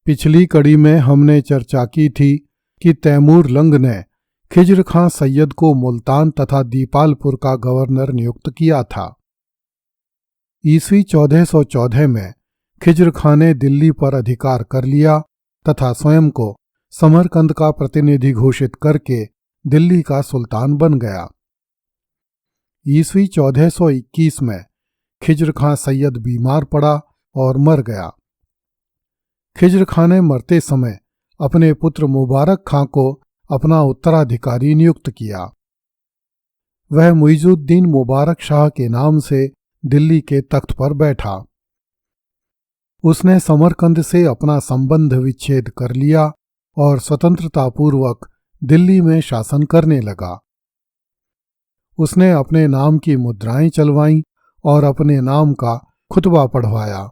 पिछली कड़ी में हमने चर्चा की थी कि तैमूर लंग ने खिज्र खां सैयद को मुल्तान तथा दीपालपुर का गवर्नर नियुक्त किया था। ईस्वी 1414 में खिज्र खां ने दिल्ली पर अधिकार कर लिया तथा स्वयं को समरकंद का प्रतिनिधि घोषित करके दिल्ली का सुल्तान बन गया। ईस्वी 1421 में खिज्र खां सैयद बीमार पड़ा और मर गया। खिज्र खां ने मरते समय अपने पुत्र मुबारक खां को अपना उत्तराधिकारी नियुक्त किया। वह मुइजुद्दीन मुबारक शाह के नाम से दिल्ली के तख्त पर बैठा। उसने समरकंद से अपना संबंध विच्छेद कर लिया और स्वतंत्रतापूर्वक दिल्ली में शासन करने लगा। उसने अपने नाम की मुद्राएं चलवाईं और अपने नाम का खुतबा पढ़वाया।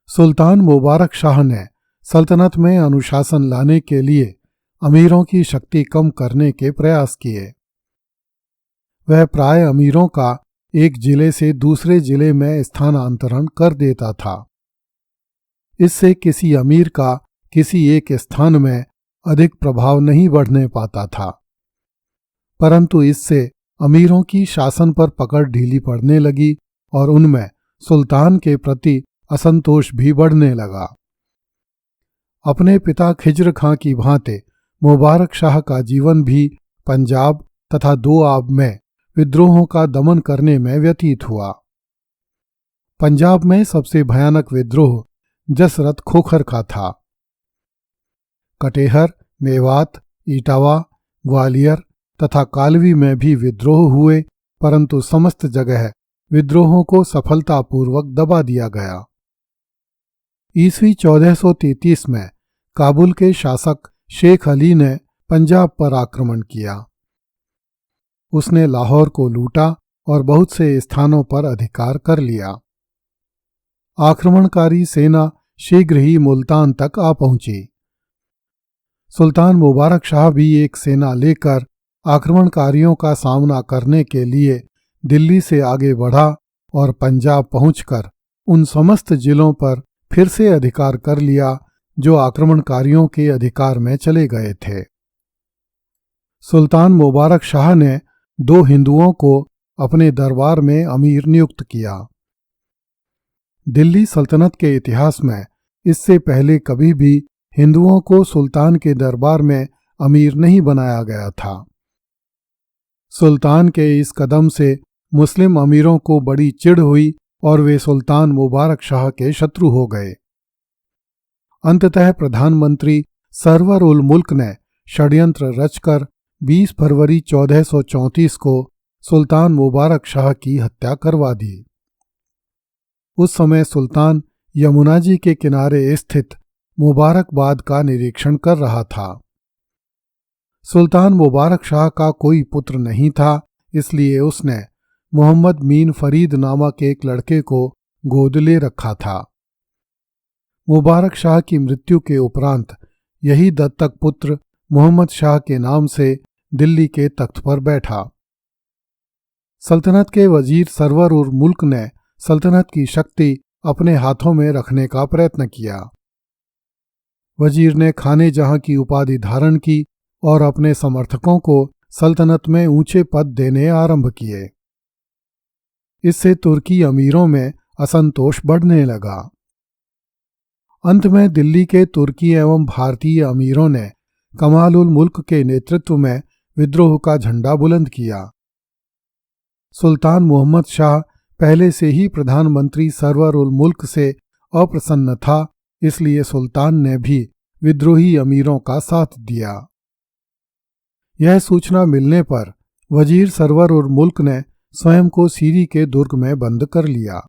सुल्तान मुबारक शाह ने सल्तनत में अनुशासन लाने के लिए अमीरों की शक्ति कम करने के प्रयास किए। वह प्राय अमीरों का एक जिले से दूसरे जिले में स्थानांतरण कर देता था। इससे किसी अमीर का किसी एक स्थान में अधिक प्रभाव नहीं बढ़ने पाता था, परंतु इससे अमीरों की शासन पर पकड़ ढीली पड़ने लगी और उनमें सुल्तान के प्रति असंतोष भी बढ़ने लगा। अपने पिता खिज्र खां की भांति मुबारक शाह का जीवन भी पंजाब तथा दोआब में विद्रोहों का दमन करने में व्यतीत हुआ। पंजाब में सबसे भयानक विद्रोह जसरत खोखर का था। कटेहर, मेवात, इटावा, ग्वालियर तथा कालवी में भी विद्रोह हुए, परंतु समस्त जगह विद्रोहों को सफलतापूर्वक दबा दिया गया। ईस्वी 1433 में काबुल के शासक शेख अली ने पंजाब पर आक्रमण किया। उसने लाहौर को लूटा और बहुत से स्थानों पर अधिकार कर लिया। आक्रमणकारी सेना शीघ्र ही मुल्तान तक आ पहुंची। सुल्तान मुबारक शाह भी एक सेना लेकर आक्रमणकारियों का सामना करने के लिए दिल्ली से आगे बढ़ा और पंजाब पहुंचकर उन समस्त जिलों पर फिर से अधिकार कर लिया जो आक्रमणकारियों के अधिकार में चले गए थे। सुल्तान मुबारक शाह ने 2 हिंदुओं को अपने दरबार में अमीर नियुक्त किया। दिल्ली सल्तनत के इतिहास में इससे पहले कभी भी हिंदुओं को सुल्तान के दरबार में अमीर नहीं बनाया गया था। सुल्तान के इस कदम से मुस्लिम अमीरों को बड़ी चिढ़ हुई और वे सुल्तान मुबारक शाह के शत्रु हो गए। अंततः प्रधानमंत्री सरवर उल मुल्क ने षड्यंत्र रचकर 20 फरवरी 1434 को सुल्तान मुबारक शाह की हत्या करवा दी। उस समय सुल्तान यमुना जी के किनारे स्थित मुबारकबाद का निरीक्षण कर रहा था। सुल्तान मुबारक शाह का कोई पुत्र नहीं था, इसलिए उसने मोहम्मद मीन फरीद नामक एक लड़के को गोद ले रखा था। मुबारक शाह की मृत्यु के उपरांत यही दत्तक पुत्र मोहम्मद शाह के नाम से दिल्ली के तख्त पर बैठा। सल्तनत के वजीर सरवर उल मुल्क ने सल्तनत की शक्ति अपने हाथों में रखने का प्रयत्न किया। वजीर ने खाने जहां की उपाधि धारण की और अपने समर्थकों को सल्तनत में ऊंचे पद देने आरंभ किए। इससे तुर्की अमीरों में असंतोष बढ़ने लगा। अंत में दिल्ली के तुर्की एवं भारतीय अमीरों ने कमाल उल मुल्क के नेतृत्व में विद्रोह का झंडा बुलंद किया। सुल्तान मुहम्मद शाह पहले से ही प्रधानमंत्री सरवर उल मुल्क से अप्रसन्न था, इसलिए सुल्तान ने भी विद्रोही अमीरों का साथ दिया। यह सूचना मिलने पर वजीर सरवर उल मुल्क ने स्वयं को सीरी के दुर्ग में बंद कर लिया।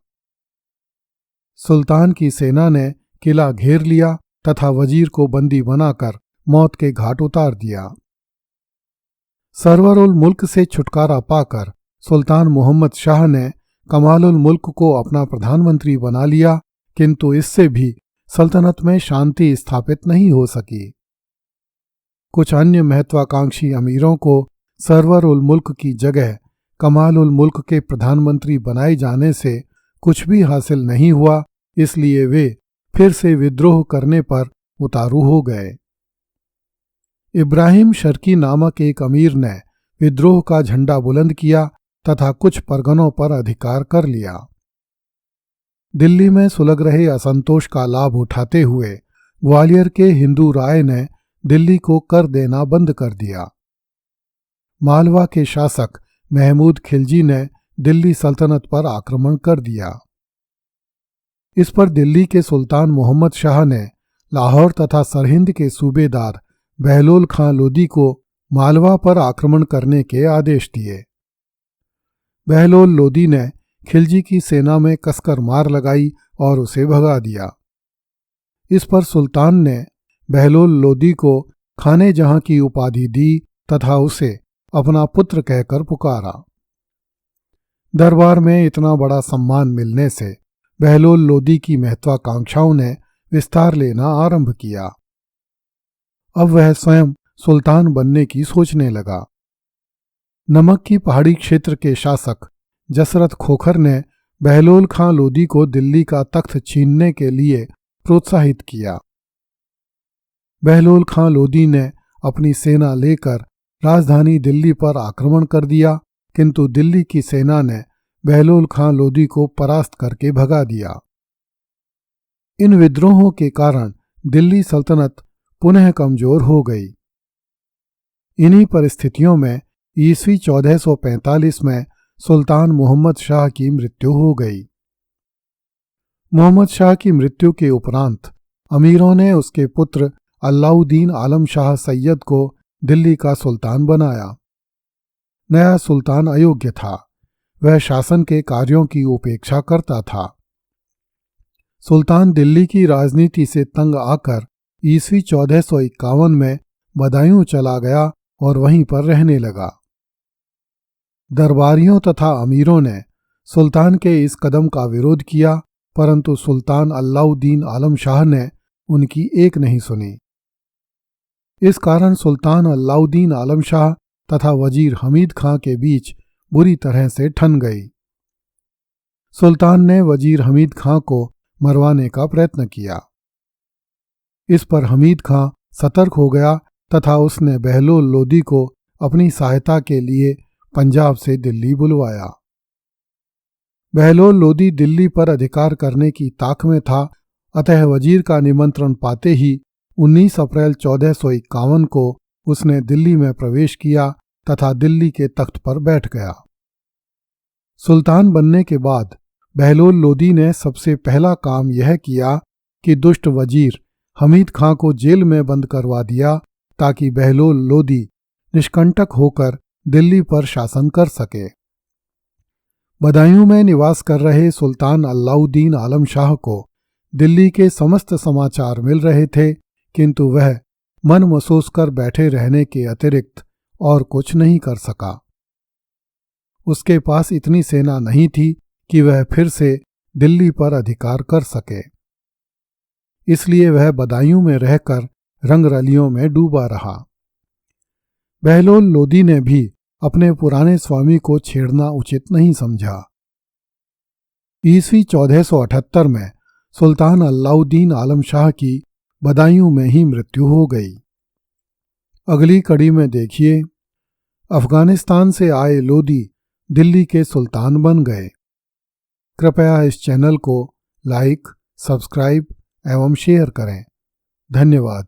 सुल्तान की सेना ने किला घेर लिया तथा वजीर को बंदी बनाकर मौत के घाट उतार दिया। सरवर उल मुल्क से छुटकारा पाकर सुल्तान मुहम्मद शाह ने कमाल उल मुल्क को अपना प्रधानमंत्री बना लिया, किंतु इससे भी सल्तनत में शांति स्थापित नहीं हो सकी। कुछ अन्य महत्वाकांक्षी अमीरों को सरवर उल मुल्क की जगह कमाल उल मुल्क के प्रधानमंत्री बनाए जाने से कुछ भी हासिल नहीं हुआ, इसलिए वे फिर से विद्रोह करने पर उतारू हो गए। इब्राहिम शर्की नामक एक अमीर ने विद्रोह का झंडा बुलंद किया तथा कुछ परगनों पर अधिकार कर लिया। दिल्ली में सुलग रहे असंतोष का लाभ उठाते हुए ग्वालियर के हिंदू राय ने दिल्ली को कर देना बंद कर दिया। मालवा के शासक महमूद खिलजी ने दिल्ली सल्तनत पर आक्रमण कर दिया। इस पर दिल्ली के सुल्तान मोहम्मद शाह ने लाहौर तथा सरहिंद के सूबेदार बहलोल खां लोदी को मालवा पर आक्रमण करने के आदेश दिए। बहलोल लोदी ने खिलजी की सेना में कसकर मार लगाई और उसे भगा दिया। इस पर सुल्तान ने बहलोल लोदी को खाने जहां की उपाधि दी तथा उसे अपना पुत्र कहकर पुकारा। दरबार में इतना बड़ा सम्मान मिलने से बहलोल लोदी की महत्वाकांक्षाओं ने विस्तार लेना आरंभ किया। अब वह स्वयं सुल्तान बनने की सोचने लगा। नमक की पहाड़ी क्षेत्र के शासक जसरत खोखर ने बहलोल खां लोदी को दिल्ली का तख्त छीनने के लिए प्रोत्साहित किया। बहलोल खां लोदी ने अपनी सेना लेकर राजधानी दिल्ली पर आक्रमण कर दिया, किंतु दिल्ली की सेना ने बहलोल खां लोदी को परास्त करके भगा दिया। इन विद्रोहों के कारण दिल्ली सल्तनत पुनः कमजोर हो गई। इन्हीं परिस्थितियों में ईस्वी 1445 में सुल्तान मोहम्मद शाह की मृत्यु हो गई। मोहम्मद शाह की मृत्यु के उपरांत अमीरों ने उसके पुत्र अलाउद्दीन आलम शाह सैयद को दिल्ली का सुल्तान बनाया। नया सुल्तान अयोग्य था, वह शासन के कार्यों की उपेक्षा करता था। सुल्तान दिल्ली की राजनीति से तंग आकर ईस्वी 1451 में बदायूं चला गया और वहीं पर रहने लगा। दरबारियों तथा अमीरों ने सुल्तान के इस कदम का विरोध किया, परंतु सुल्तान अलाउद्दीन आलम शाह ने उनकी एक नहीं सुनी। इस कारण सुल्तान अलाउद्दीन आलम शाह तथा वजीर हमीद खां के बीच बुरी तरह से ठन गई। सुल्तान ने वजीर हमीद खां को मरवाने का प्रयत्न किया। इस पर हमीद खां सतर्क हो गया तथा उसने बहलोल लोदी को अपनी सहायता के लिए पंजाब से दिल्ली बुलवाया। बहलोल लोदी दिल्ली पर अधिकार करने की ताक में था, अतः वजीर का निमंत्रण पाते ही 19 अप्रैल 1451 को उसने दिल्ली में प्रवेश किया तथा दिल्ली के तख्त पर बैठ गया। सुल्तान बनने के बाद बहलोल लोदी ने सबसे पहला काम यह किया कि दुष्ट वजीर हमीद खां को जेल में बंद करवा दिया, ताकि बहलोल लोदी निष्कंटक होकर दिल्ली पर शासन कर सके। बदायूं में निवास कर रहे सुल्तान अलाउद्दीन आलम शाह को दिल्ली के समस्त समाचार मिल रहे थे, किंतु वह मन महसूस कर बैठे रहने के अतिरिक्त और कुछ नहीं कर सका। उसके पास इतनी सेना नहीं थी कि वह फिर से दिल्ली पर अधिकार कर सके। इसलिए वह बदायूं में रहकर रंगरलियों में डूबा रहा। बहलोल लोदी ने भी अपने पुराने स्वामी को छेड़ना उचित नहीं समझा। ईस्वी 1478 में सुल्तान अलाउद्दीन आलम शाह की बदायूं में ही मृत्यु हो गई। अगली कड़ी में देखिए, अफगानिस्तान से आए लोदी दिल्ली के सुल्तान बन गए। कृपया इस चैनल को लाइक, सब्सक्राइब एवं शेयर करें। धन्यवाद।